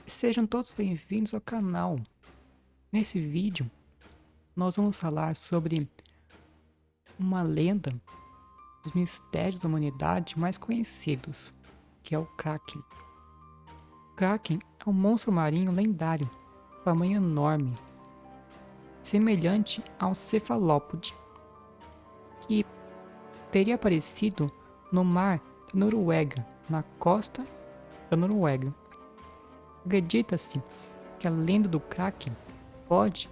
Sejam todos bem-vindos ao canal. Nesse vídeo, nós vamos falar sobre uma lenda dos mistérios da humanidade mais conhecidos, que é o Kraken. O Kraken é um monstro marinho lendário, tamanho enorme, semelhante a um cefalópode, que teria aparecido no mar da Noruega, na costa da Noruega. Acredita-se que a lenda do Kraken pode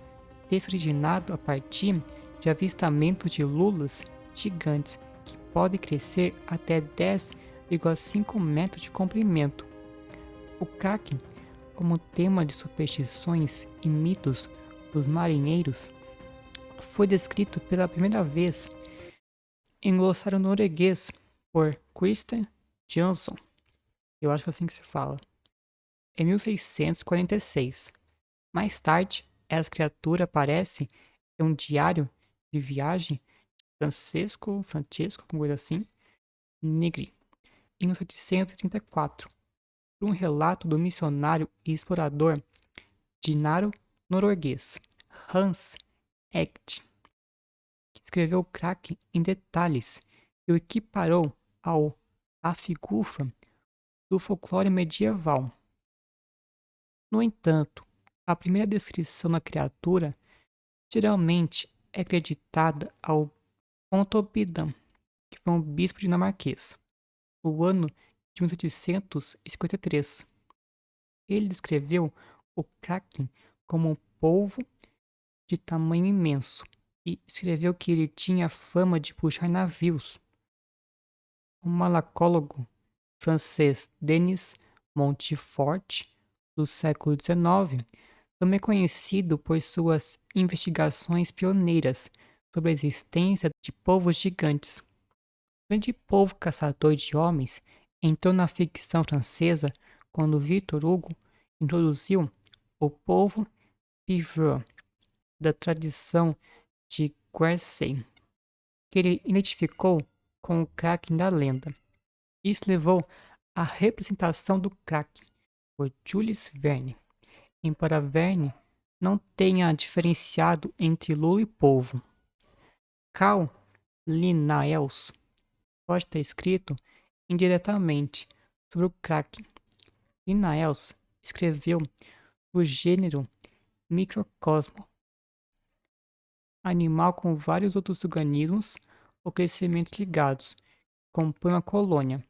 ter se originado a partir de avistamentos de lulas gigantes que podem crescer até 10,5 metros de comprimento. O Kraken, como tema de superstições e mitos dos marinheiros, foi descrito pela primeira vez em glossário norueguês por Christian Jansson, eu acho que é assim que se fala, em 1646. Mais tarde, essa criatura aparece em um diário de viagem de Francesco, alguma coisa assim, Negri, em 1734, por um relato do missionário e explorador dinaro-norueguês Hans Egede, que descreveu o Kraken em detalhes e o equiparou ao Afigufa do folclore medieval. No entanto, a primeira descrição da criatura geralmente é acreditada ao Pontoppidan, que foi um bispo dinamarquês, no ano de 1853. Ele descreveu o Kraken como um polvo de tamanho imenso e escreveu que ele tinha fama de puxar navios. O malacólogo francês Denis Montfort, do século XIX, também conhecido por suas investigações pioneiras sobre a existência de polvos gigantes. O grande polvo caçador de homens entrou na ficção francesa quando Victor Hugo introduziu o polvo pivot da tradição de Guernsey, que ele identificou com o Kraken da lenda. Isso levou à representação do Kraken por Jules Verne, embora Verne não tenha diferenciado entre lula e polvo. Carl Linnaeus pode ter escrito indiretamente sobre o Kraken. Linnaeus escreveu o gênero Microcosmo, animal com vários outros organismos ou crescimentos ligados, compõe uma colônia.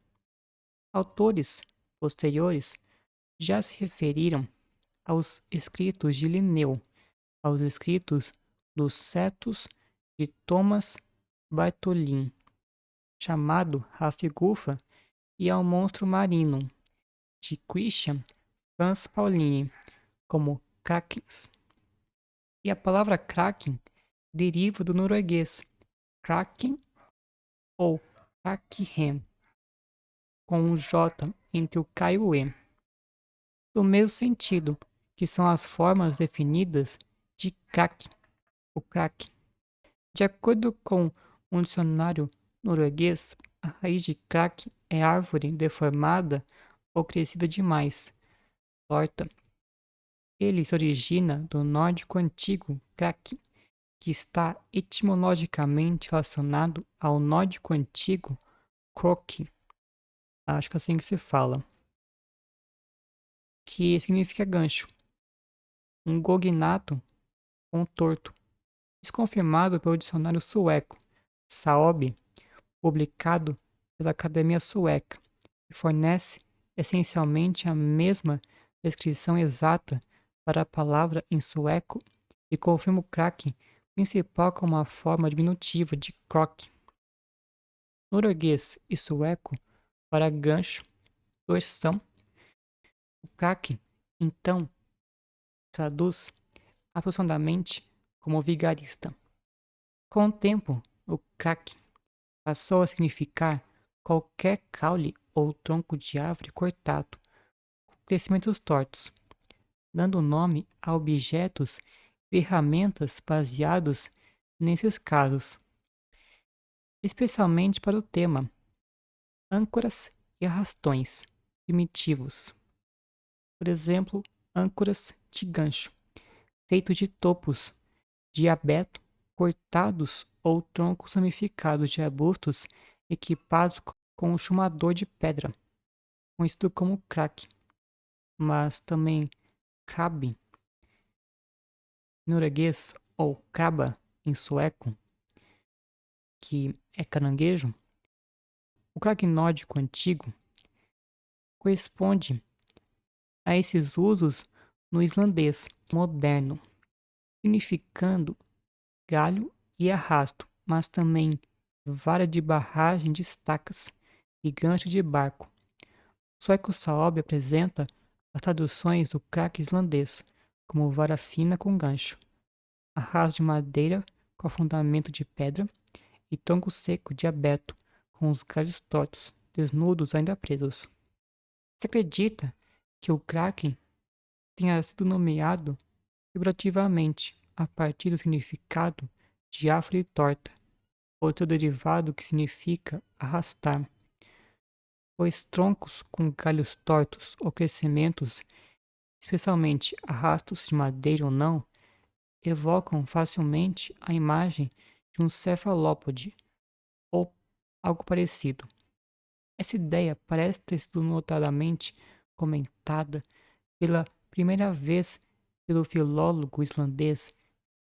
Autores posteriores já se referiram aos escritos de Linneu, aos escritos dos Cetos de Thomas Bartholin, chamado Rafigufa, e ao Monstro Marino, de Christian Franz Paulini, como Krakens. E a palavra Kraken deriva do norueguês Kraken ou Kraken, com um J entre o K e o E, do mesmo sentido, que são as formas definidas de Kraken, o Kraken. De acordo com um dicionário norueguês, a raiz de Kraken é árvore deformada ou crescida demais, torta. Ele se origina do nórdico antigo Kraken, que está etimologicamente relacionado ao nórdico antigo Krok, acho que é assim que se fala, que significa gancho, um cognato ou um torto. Isso confirmado pelo dicionário sueco Saob, publicado pela Academia Sueca, que fornece essencialmente a mesma descrição exata para a palavra em sueco e confirma o Kraken principal como uma forma diminutiva de croc. Norueguês e sueco para gancho, torção. O Kraken, então, traduz aproximadamente como vigarista. Com o tempo, o Kraken passou a significar qualquer caule ou tronco de árvore cortado, com crescimentos tortos, dando nome a objetos e ferramentas baseados nesses casos, especialmente para o tema âncoras e arrastões primitivos. Por exemplo, âncoras de gancho, feitos de topos de abeto cortados ou troncos ramificados de arbustos equipados com um chumador de pedra, conhecido como crack, mas também krabbe em norueguês ou krabba em sueco, que é caranguejo. O crack nórdico antigo corresponde a esses usos no islandês moderno, significando galho e arrasto, mas também vara de barragem de estacas e gancho de barco. O sueco Saab apresenta as traduções do crack islandês como vara fina com gancho, arrasto de madeira com afundamento de pedra e tronco seco de abeto com os galhos tortos, desnudos ainda presos. Se acredita que o kraken tenha sido nomeado figurativamente a partir do significado de afro e torta, outro derivado que significa arrastar, pois troncos com galhos tortos ou crescimentos, especialmente arrastos de madeira ou não, evocam facilmente a imagem de um cefalópode ou algo parecido. Essa ideia parece ter sido notadamente comentada pela primeira vez pelo filólogo islandês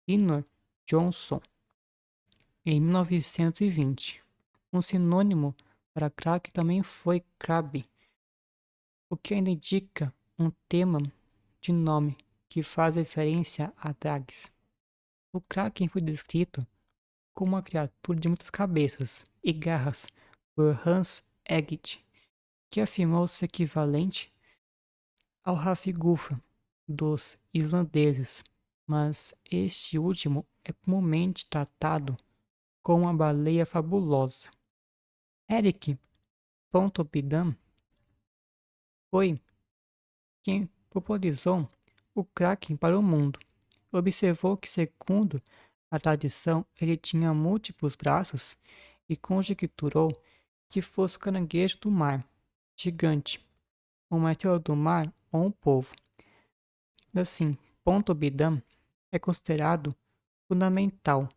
Finnur Johnson em 1920. Um sinônimo para crack também foi crabbe, o que ainda indica um tema de nome que faz referência a drags. O kraken foi descrito como uma criatura de muitas cabeças e garras por Hans Egede, que afirmou ser equivalente ao Hafigufa dos islandeses, mas este último é comumente tratado como uma baleia fabulosa. Eric Pontoppidan foi quem popularizou o Kraken para o mundo. Observou que, segundo a tradição, ele tinha múltiplos braços e conjecturou que fosse o caranguejo do mar, gigante, uma estrela do mar ou um povo. Assim, Pontoppidan é considerado fundamental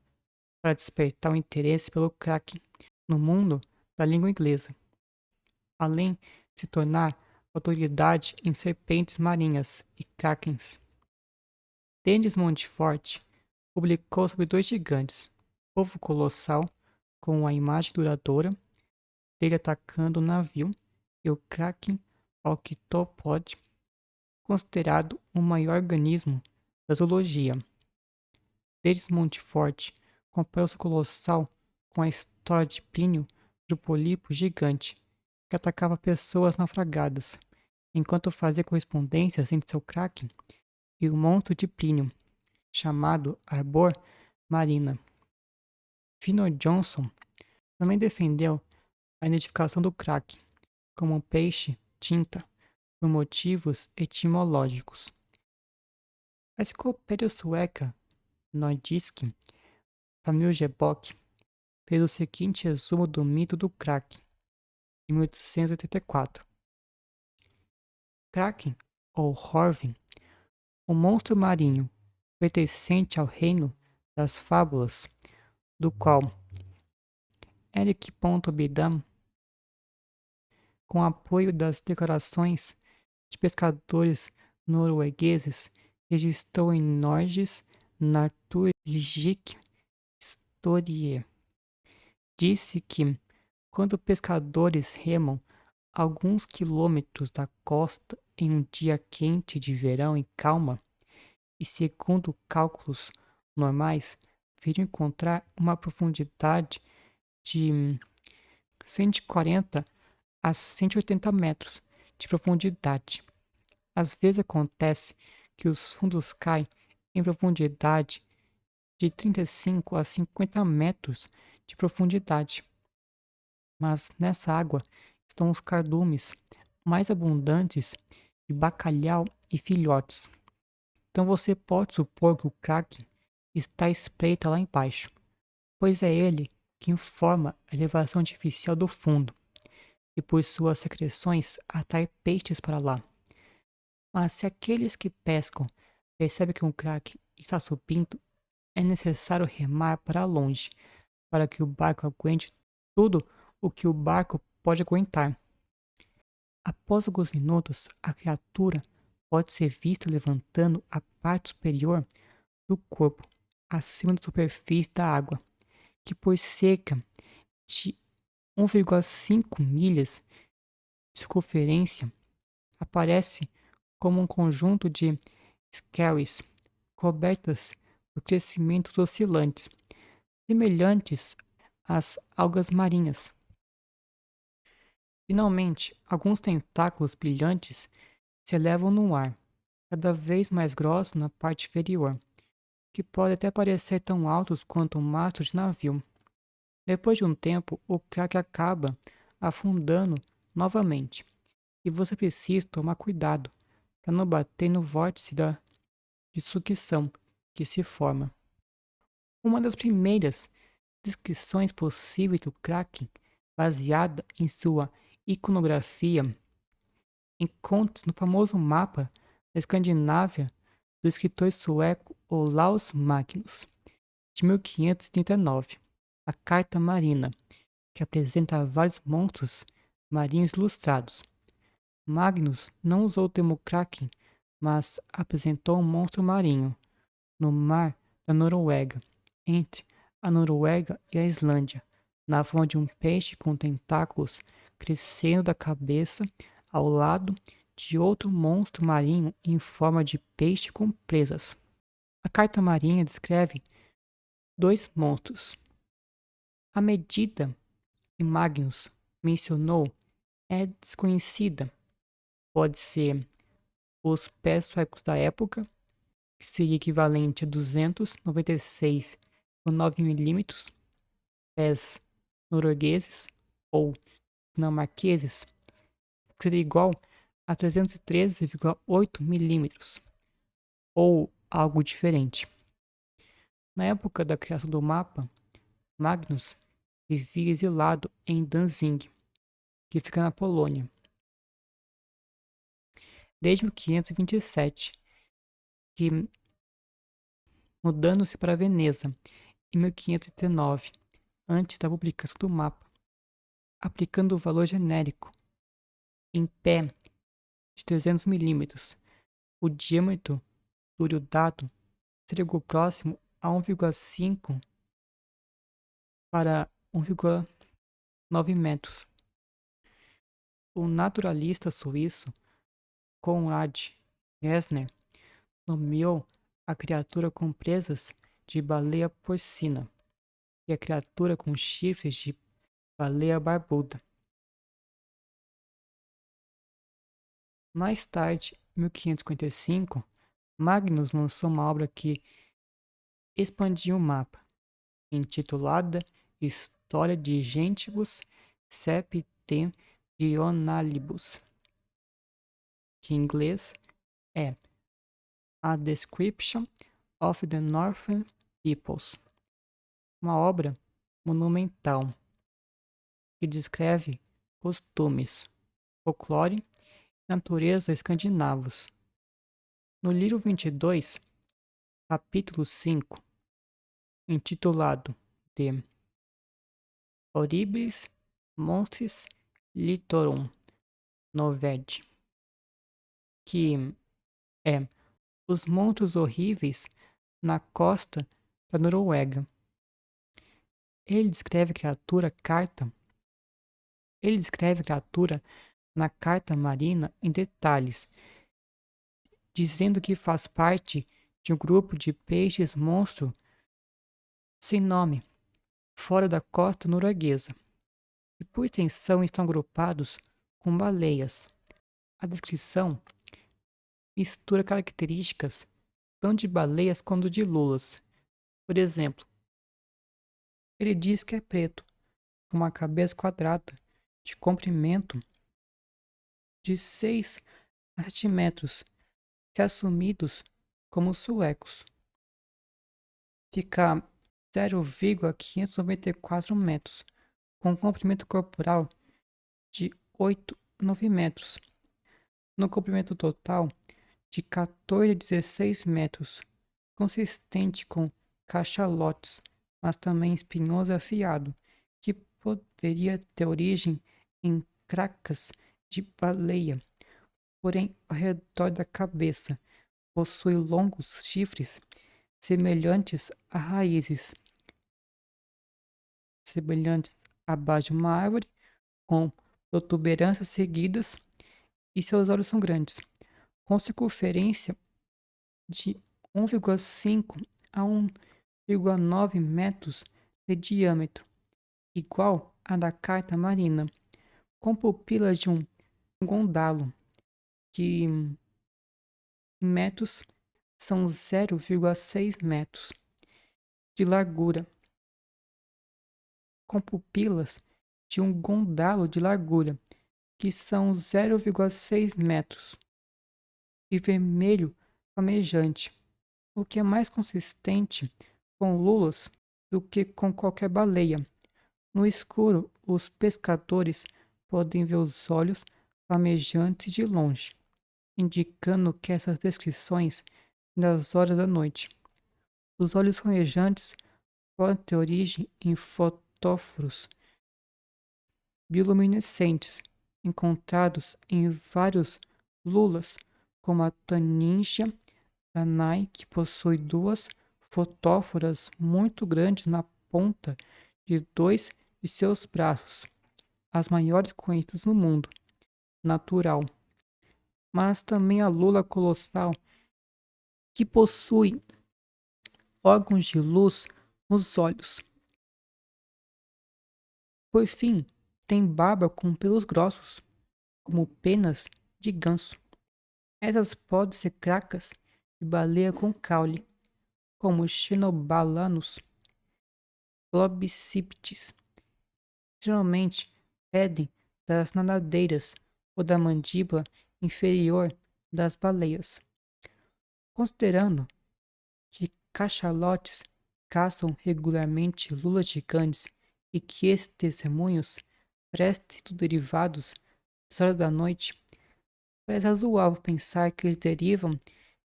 para despertar o interesse pelo Kraken no mundo da língua inglesa, além de se tornar autoridade em serpentes marinhas e krakens. Denis Montfort publicou sobre dois gigantes, o povo colossal, com a imagem duradoura dele atacando o navio, e o Kraken Octopod, considerado o maior organismo da zoologia. Denis Montfort comparou o colossal com a história de Plínio do pólipo gigante que atacava pessoas naufragadas, enquanto fazia correspondências entre seu Kraken e o monstro de Plínio, chamado Arbor Marina. Finnur Johnson também defendeu a identificação do Kraken como um peixe-tinta por motivos etimológicos. A enciclopédia sueca Nordisk Familjebok fez o seguinte resumo do mito do Kraken em 1884. Kraken, ou Horvin, um monstro marinho pertencente ao reino das fábulas, do qual Eric Pontoppidan, com apoio das declarações de pescadores noruegueses, registrou em Norges Naturgisk Historie. Disse que, quando pescadores remam alguns quilômetros da costa em um dia quente de verão em calma, e segundo cálculos normais, viram encontrar uma profundidade de 140 a 180 metros de profundidade. Às vezes acontece que os fundos caem em profundidade de 35 a 50 metros de profundidade. Mas nessa água estão os cardumes mais abundantes de bacalhau e filhotes. Então você pode supor que o Kraken está à espreita lá embaixo, pois é ele que informa a elevação artificial do fundo e por suas secreções atrai peixes para lá. Mas se aqueles que pescam percebem que um craque está subindo, é necessário remar para longe, para que o barco aguente tudo o que o barco pode aguentar. Após alguns minutos, a criatura pode ser vista levantando a parte superior do corpo acima da superfície da água, que por cerca de 1,5 milhas de circunferência aparece como um conjunto de skerries cobertas por crescimentos oscilantes, semelhantes às algas marinhas. Finalmente, alguns tentáculos brilhantes se elevam no ar, cada vez mais grossos na parte inferior, que podem até parecer tão altos quanto um mastro de navio. Depois de um tempo, o craque acaba afundando novamente, e você precisa tomar cuidado para não bater no vórtice de sucção que se forma. Uma das primeiras descrições possíveis do Kraken, baseada em sua iconografia, encontra-se no famoso mapa da Escandinávia do escritor sueco Olaus Magnus, de 1539, a Carta Marina, que apresenta vários monstros marinhos ilustrados. Magnus não usou o termo Kraken, mas apresentou um monstro marinho no mar da Noruega, entre a Noruega e a Islândia, na forma de um peixe com tentáculos crescendo da cabeça ao lado de outro monstro marinho em forma de peixe com presas. A carta marinha descreve dois monstros. A medida que Magnus mencionou é desconhecida. Pode ser os pés suecos da época, que seria equivalente a 296,9 milímetros, pés noruegueses ou dinamarqueses, que seria igual a 313,8 milímetros, ou algo diferente. Na época da criação do mapa, Magnus vivia exilado em Danzig, que fica na Polônia, desde 1527, que mudando-se para Veneza em 1539, antes da publicação do mapa, aplicando o valor genérico em pé de 300 milímetros. O diâmetro do olho dado seria algo próximo a 1,5 para 1,9 metros. O naturalista suíço Konrad Gessner nomeou a criatura com presas de baleia porcina e a criatura com chifres de baleia barbuda. Mais tarde, em 1555, Magnus lançou uma obra que expandia o mapa, intitulada História de Gentibus Septentrionalibus, que em inglês é A Description of the Northern Peoples, uma obra monumental que descreve costumes, folclore e natureza escandinavos. No livro 22, capítulo 5, intitulado de Horribilis Monstris Littorum Norvegi, que é Os Monstros Horríveis na Costa da Noruega. Ele descreve a criatura na carta marina em detalhes, dizendo que faz parte de um grupo de peixes monstro sem nome, fora da costa norueguesa, e por extensão estão agrupados com baleias. A descrição mistura características tanto de baleias quanto de lulas. Por exemplo, ele diz que é preto, com uma cabeça quadrada, de comprimento de 6 a 7 metros, se assumidos como suecos. Fica 0,594 metros, com um comprimento corporal de 8 a 9 metros. No comprimento total de 14 a 16 metros, consistente com cachalotes, mas também espinhoso e afiado, que poderia ter origem em cracas de baleia, porém ao redor da cabeça possui longos chifres semelhantes a raízes, semelhantes à base de uma árvore, com protuberâncias seguidas, e seus olhos são grandes, com circunferência de 1,5 a 1,9 metros de diâmetro, igual à da carta marina, com pupilas de um gondalo, que em metros são 0,6 metros de largura, com pupilas de um gondalo de largura, que são 0,6 metros, e vermelho flamejante, o que é mais consistente com lulas do que com qualquer baleia. No escuro, os pescadores podem ver os olhos flamejantes de longe, indicando que essas descrições das horas da noite. Os olhos flamejantes podem ter origem em fotóforos bioluminescentes encontrados em vários lulas, como a taningia danai, que possui duas fotóforas muito grandes na ponta de dois de seus braços, as maiores conhecidas no mundo natural, mas também a lula colossal, que possui órgãos de luz nos olhos. Por fim, tem barba com pelos grossos, como penas de ganso. Essas podem ser cracas de baleia com caule, como Xenobalanus globiciptis. Geralmente pedem das nadadeiras ou da mandíbula inferior das baleias. Considerando que cachalotes caçam regularmente lulas gigantes e que esses testemunhos parecem tudo derivados das horas da noite, parece razoável pensar que eles derivam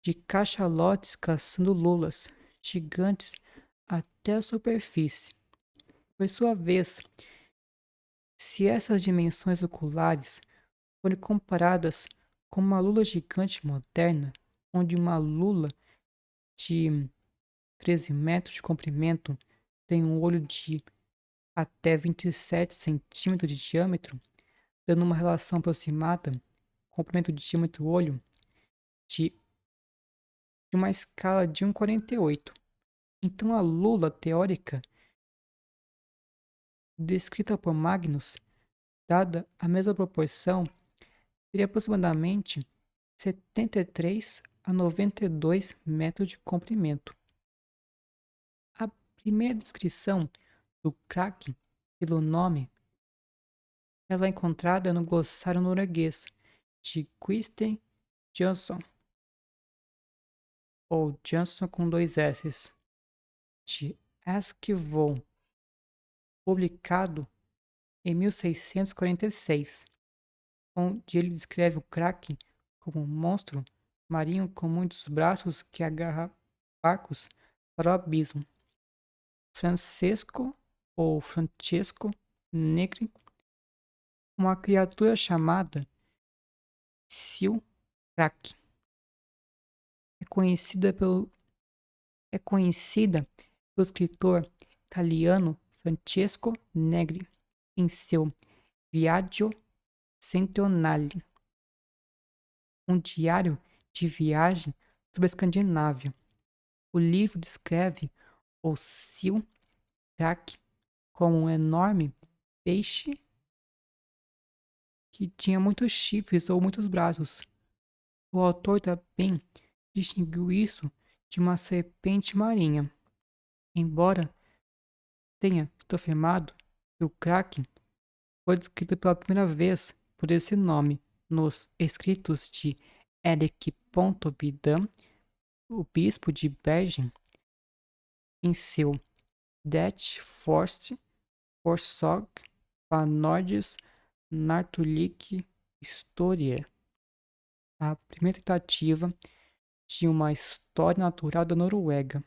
de cachalotes caçando lulas gigantes até a superfície. Por sua vez, se essas dimensões oculares forem comparadas com uma lula gigante moderna, onde uma lula de 13 metros de comprimento tem um olho de até 27 centímetros de diâmetro, dando uma relação aproximada comprimento de diâmetro do olho de uma escala de 1,48. Então a lula teórica descrita por Magnus, dada a mesma proporção, teria aproximadamente 73 a 92 metros de comprimento. A primeira descrição do Kraken pelo nome ela é encontrada no glossário norueguês de Christian Jansson, ou Jansson com dois S, de Askvoll, publicado em 1646, onde ele descreve o Kraken como um monstro marinho com muitos braços que agarra barcos para o abismo. Francesco Negri, uma criatura chamada Seal Kraken, é conhecida pelo escritor italiano Francesco Negri em seu Viaggio Centenale, um diário de viagem sobre a Escandinávia. O livro descreve o Seal Kraken como um enorme peixe que tinha muitos chifres ou muitos braços. O autor também distinguiu isso de uma serpente marinha, embora tenha afirmado que o Kraken foi descrito pela primeira vez por esse nome nos escritos de Eric Pontoppidan, o bispo de Bergen, em seu Det Forst Forsøg fra Norges Naturlige Historie, a primeira tentativa de uma história natural da Noruega.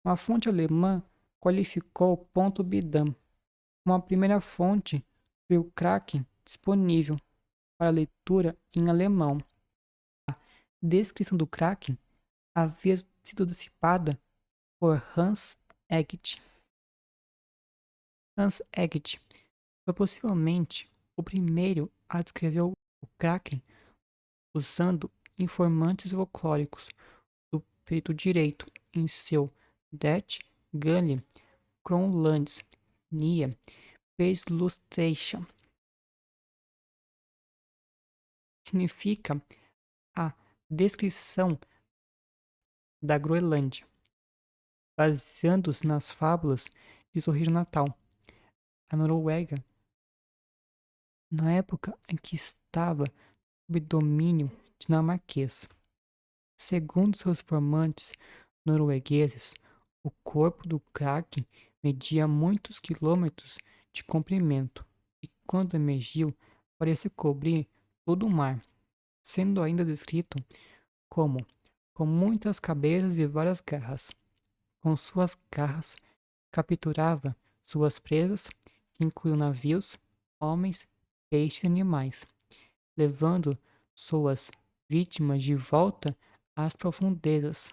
Uma fonte alemã qualificou Ponto Bidam como a primeira fonte do Kraken disponível para leitura em alemão. Descrição do Kraken havia sido dissipada por Hans Egede. Hans Egede foi possivelmente o primeiro a descrever o Kraken usando informantes folclóricos do peito direito em seu Det Gamle Kronlands Nia Beslutsstation. Significa a descrição da Groenlândia, baseando-se nas fábulas de sua origem natal, a Noruega, na época em que estava sob domínio dinamarquês. Segundo seus informantes noruegueses, o corpo do Kraken media muitos quilômetros de comprimento e, quando emergiu, parecia cobrir todo o mar, sendo ainda descrito como com muitas cabeças e várias garras. Com suas garras, capturava suas presas, que incluíam navios, homens, peixes e animais, levando suas vítimas de volta às profundezas.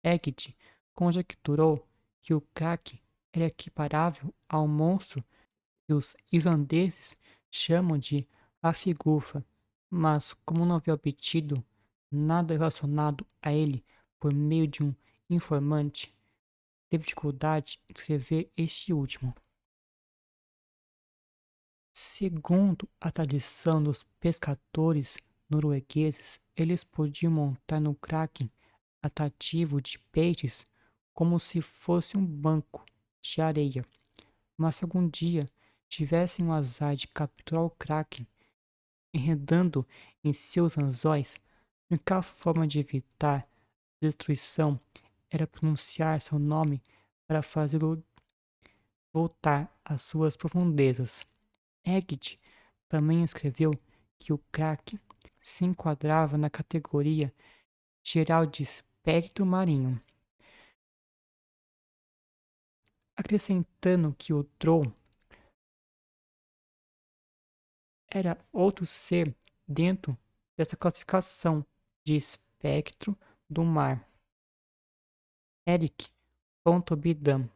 Egede conjecturou que o Kraken era equiparável ao monstro que os islandeses chamam de Afigufa, mas como não havia obtido nada relacionado a ele por meio de um informante, teve dificuldade em descrever este último. Segundo a tradição dos pescadores noruegueses, eles podiam montar no Kraken atrativo de peixes como se fosse um banco de areia. Mas se algum dia tivessem o azar de capturar o Kraken, enredando em seus anzóis, a única forma de evitar a destruição era pronunciar seu nome para fazê-lo voltar às suas profundezas. Egede também escreveu que o Kraken se enquadrava na categoria geral de espectro marinho, acrescentando que o Troll era outro ser dentro dessa classificação de espectro do mar. Erik Pontoppidan.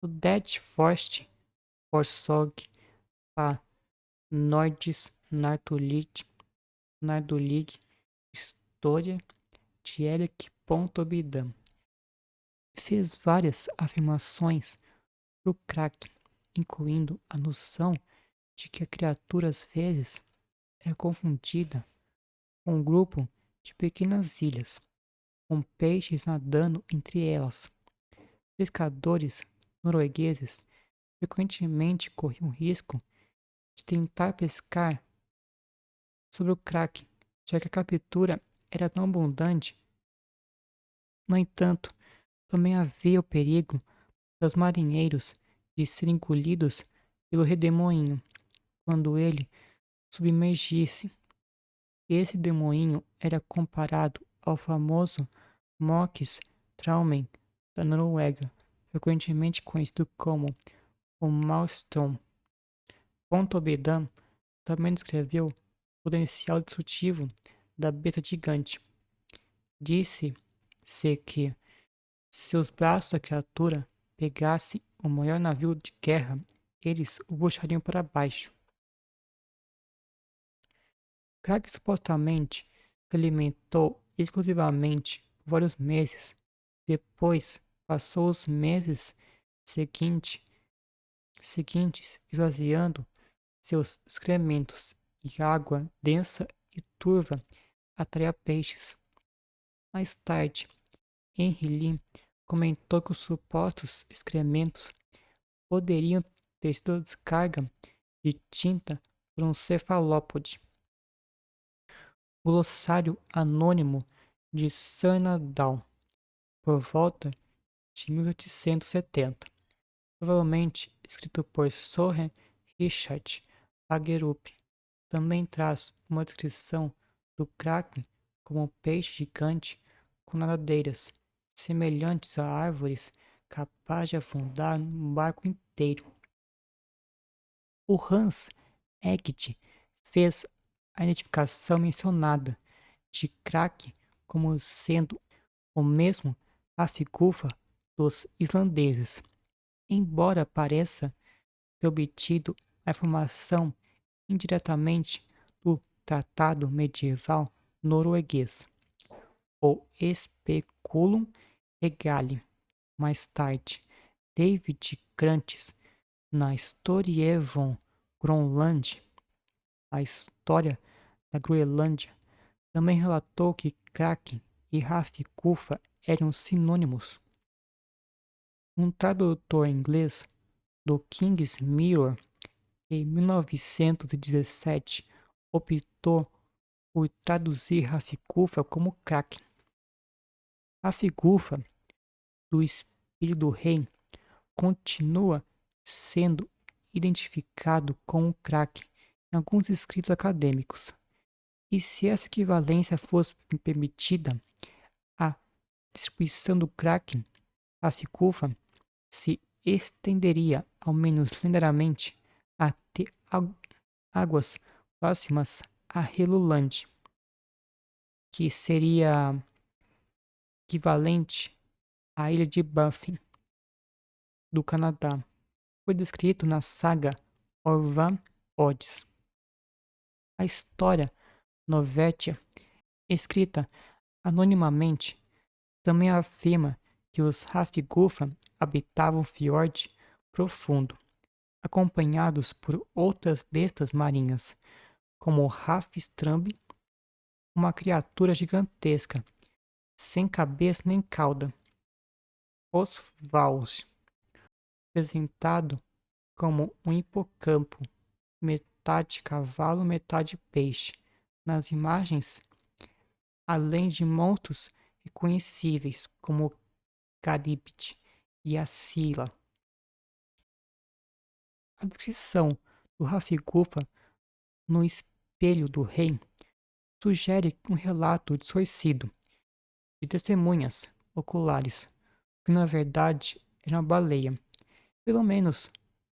O Det Forst Forsøg pa Nordisk Nardolig História de Erik Pontoppidan fez várias afirmações para o Kraken, incluindo a noção de que a criatura às vezes era confundida com um grupo de pequenas ilhas, com peixes nadando entre elas. Pescadores noruegueses frequentemente corriam o risco de tentar pescar sobre o Kraken, já que a captura era tão abundante. No entanto, também havia o perigo dos marinheiros de serem engolidos pelo redemoinho quando ele submergisse. Esse demoinho era comparado ao famoso Mox Traumen da Noruega, frequentemente conhecido como o Maelstrom. Pontoppidan também descreveu o potencial destrutivo da besta gigante. Disse-se que, se os braços da criatura pegassem o maior navio de guerra, eles o puxariam para baixo. Kraken supostamente se alimentou exclusivamente por vários meses. Depois passou os meses seguintes esvaziando seus excrementos e água densa e turva atraía peixes. Mais tarde, Henry Lee comentou que os supostos excrementos poderiam ter sido a descarga de tinta por um cefalópode. Glossário Anônimo de Surnadal, por volta de 1870, provavelmente escrito por Søren Richard Hagerup, também traz uma descrição do Kraken como um peixe gigante com nadadeiras semelhantes a árvores, capaz de afundar um barco inteiro. O Hans Egede fez a identificação mencionada de Kraken como sendo o mesmo Hafigufa dos islandeses, embora pareça ter obtido a informação indiretamente do tratado medieval norueguês, o Speculum Regale. Mais tarde, David Krantz, na Historie von Grönland, a história da Groenlândia, também relatou que Kraken e Hafigufa eram sinônimos. Um tradutor inglês do King's Mirror, em 1917, optou por traduzir Hafigufa como Kraken. Hafigufa, do espírito do rei, continua sendo identificado com o Kraken em alguns escritos acadêmicos. E se essa equivalência fosse permitida, a distribuição do Kraken Hafigufa se estenderia, ao menos lentamente, até águas próximas a Helluland, que seria equivalente à ilha de Baffin, do Canadá. Foi descrito na saga Orvan Odds. A história Novetia, escrita anonimamente, também afirma que os Hafigufa habitavam o fiord profundo, acompanhados por outras bestas marinhas, como o Hafströmb, uma criatura gigantesca, sem cabeça nem cauda. Os Vals, apresentado como um hipocampo, metade cavalo, metade peixe, nas imagens, além de monstros reconhecíveis como Caribde e a Scylla. A descrição do Hafigufa no espelho do rei sugere um relato distorcido de testemunhas oculares, que na verdade era uma baleia, pelo menos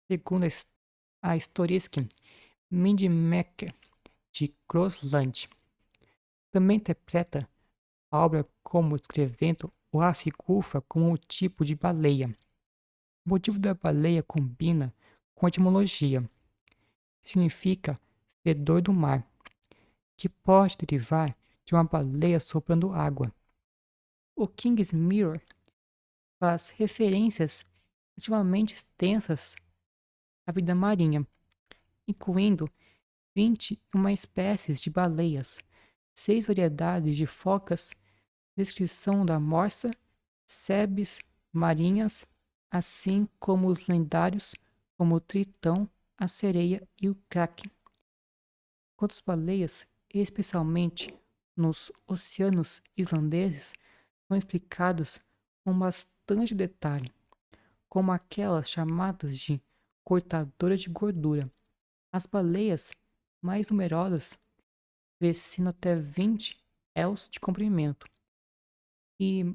segundo a historisk Mindmecker de Grosland. Também interpreta a obra como descrevendo o Hafigufa como um tipo de baleia. O motivo da baleia combina com a etimologia, que significa fedor do mar, que pode derivar de uma baleia soprando água. O King's Mirror faz referências relativamente extensas à vida marinha, incluindo 21 espécies de baleias, 6 variedades de focas, descrição da morsa, sebes marinhas, assim como os lendários como o tritão, a sereia e o kraken. Quanto às baleias, especialmente nos oceanos islandeses, são explicados com bastante detalhe, como aquelas chamadas de cortadoras de gordura. As baleias mais numerosas crescendo até 20 ells de comprimento e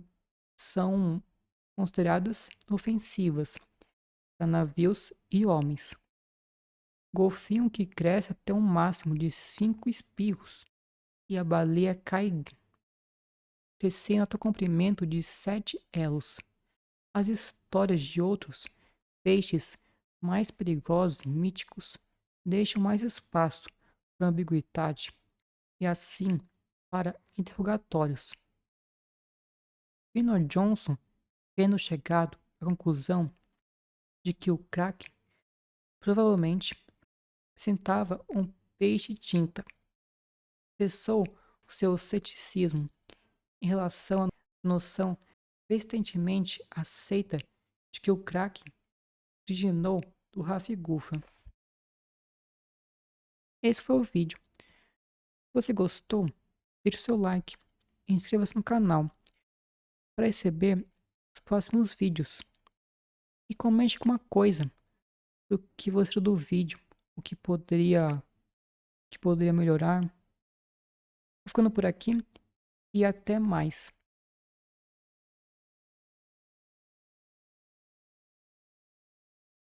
são consideradas ofensivas para navios e homens. Golfinho que cresce até um máximo de 5 espirros e a baleia caiga crescendo até o comprimento de 7 elos. As histórias de outros peixes mais perigosos e míticos deixam mais espaço para ambiguidade e assim para interrogatórios. Finnor Johnson tendo chegado à conclusão de que o Kraken provavelmente representava um peixe-tinta, expressou o seu ceticismo em relação à noção persistentemente aceita de que o Kraken originou do Hafigufa. Esse foi o vídeo. Se você gostou, deixe o seu like e inscreva-se no canal para receber os próximos vídeos. E comente alguma coisa do que você achou do vídeo, o que poderia que poderia melhorar. Vou ficando por aqui e até mais.